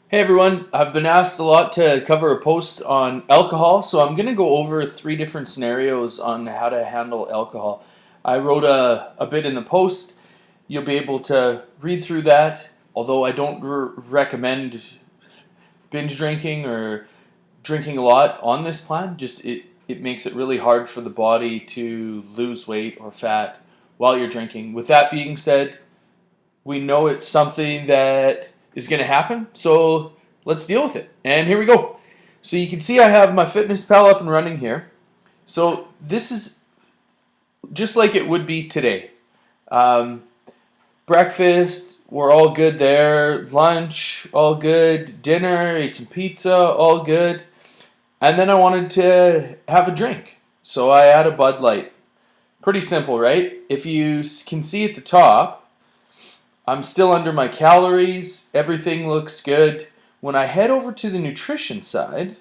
Hey everyone, I've been asked a lot to cover a post on alcohol, so I'm going to go over three different scenarios on how to handle alcohol. I wrote a bit in the post. You'll be able to read through that, although I don't recommend binge drinking or drinking a lot on this plan. Just it makes it really hard for the body to lose weight or fat while you're drinking. With that being said, we know it's something that is going to happen, so let's deal with it. And here we go. So you can see I have my Fitness Pal up and running here. So this is just like it would be today. Um, Breakfast, we're all good there. Lunch, all good. Dinner, ate some pizza, all good. And then I wanted to have a drink. So I had a Bud Light. Pretty simple, right? If you can see at the top, I'm still under my calories. Everything looks good. When I head over to the nutrition side,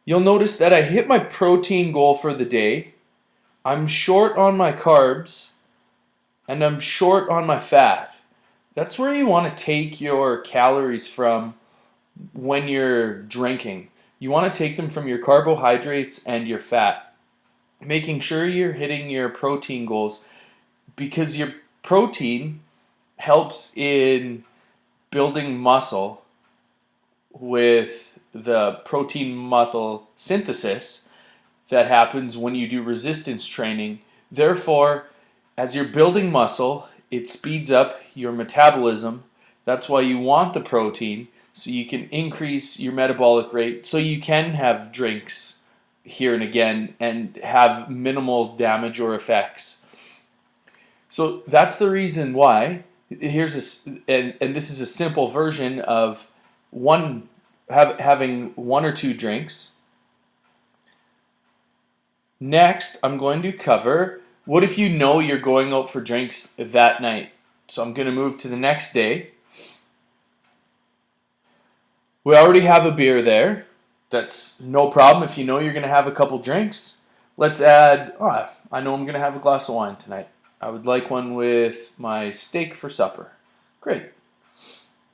you'll notice that I hit my protein goal for the day. I'm short on my carbs and I'm short on my fat. That's where you want to take your calories from when you're drinking. You want to take them from your carbohydrates and your fat, making sure you're hitting your protein goals because your protein helps in building muscle with the protein muscle synthesis that happens when you do resistance training. Therefore, as you're building muscle, it speeds up your metabolism. That's why you want the protein, so you can increase your metabolic rate, so you can have drinks here and again and have minimal damage or effects. So that's the reason why. And this is a simple version of having one or two drinks. Next, I'm going to cover what if you know you're going out for drinks that night. So I'm going to move to the next day. We already have a beer there. That's no problem if you know you're going to have a couple drinks. Let's add, I know I'm going to have a glass of wine tonight. I would like one with my steak for supper. Great.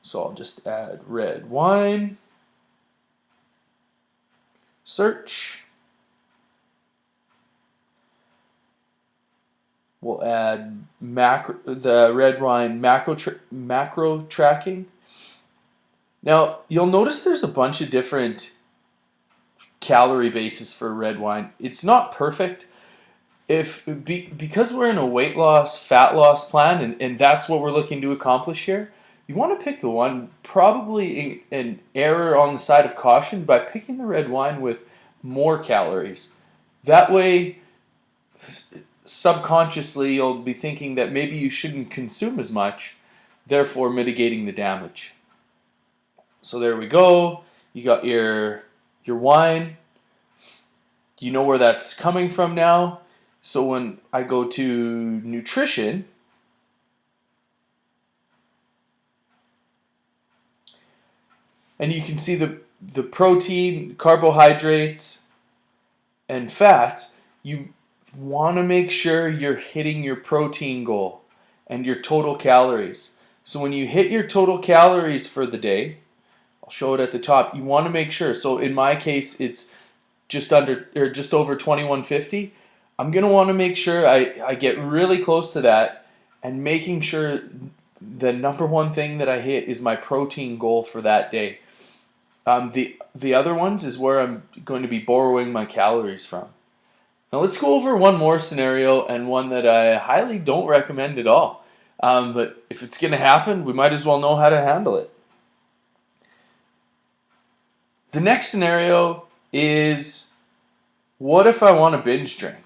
So I'll just add red wine. Search. We'll add the red wine macro tracking. Now, you'll notice there's a bunch of different calorie bases for red wine. It's not perfect. Because we're in a weight loss, fat loss plan, and that's what we're looking to accomplish here, you want to pick the one, probably an error on the side of caution, by picking the red wine with more calories. That way, subconsciously, you'll be thinking that maybe you shouldn't consume as much, therefore mitigating the damage. So there we go. You got your wine. You know where that's coming from now. So when I go to nutrition, and you can see the protein, carbohydrates, and fats, you want to make sure you're hitting your protein goal and your total calories. So when you hit your total calories for the day, I'll show it at the top. You want to make sure. So in my case, it's just over 2150. I'm going to want to make sure I get really close to that, and making sure the number one thing that I hit is my protein goal for that day. The other ones is where I'm going to be borrowing my calories from. Now let's go over one more scenario, and one that I highly don't recommend at all. But if it's going to happen, we might as well know how to handle it. The next scenario is, what if I want to binge drink?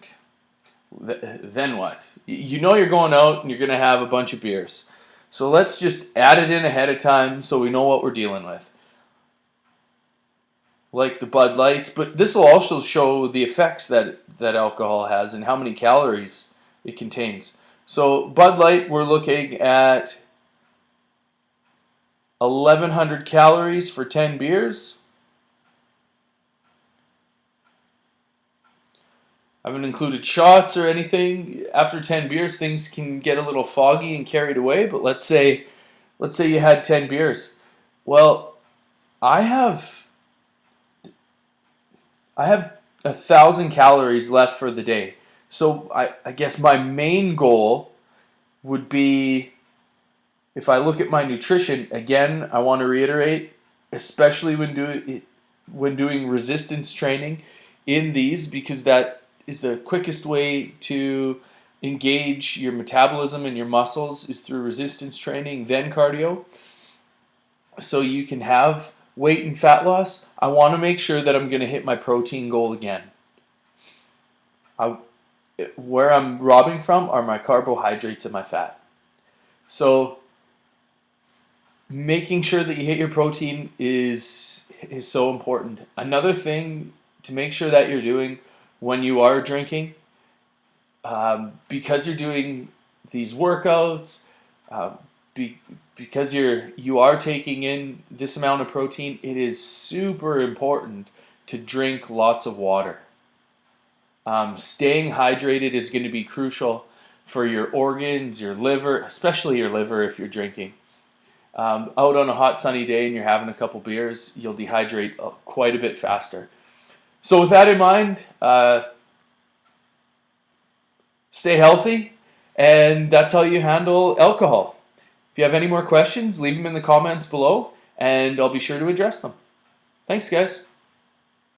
Then what? You know you're going out and you're going to have a bunch of beers. So let's just add it in ahead of time so we know what we're dealing with. Like the Bud Lights, but this will also show the effects that alcohol has and how many calories it contains. So Bud Light, we're looking at 1,100 calories for 10 beers. I haven't included shots or anything. After 10 beers, things can get a little foggy and carried away, but let's say let's say you had 10 beers. Well, I have 1,000 calories left for the day. So I guess my main goal would be, if I look at my nutrition, again, I want to reiterate, especially when doing resistance training in these, because that is the quickest way to engage your metabolism and your muscles is through resistance training, then cardio. So you can have weight and fat loss. I want to make sure that I'm going to hit my protein goal again. Where I'm robbing from are my carbohydrates and my fat. So making sure that you hit your protein is so important. Another thing to make sure that you're doing when you are drinking, because you're doing these workouts, because you are taking in this amount of protein, it is super important to drink lots of water. Staying hydrated is going to be crucial for your organs, your liver, especially your liver if you're drinking. Out on a hot sunny day and you're having a couple beers, you'll dehydrate quite a bit faster. So with that in mind, stay healthy, and that's how you handle alcohol. If you have any more questions, leave them in the comments below, and I'll be sure to address them. Thanks, guys.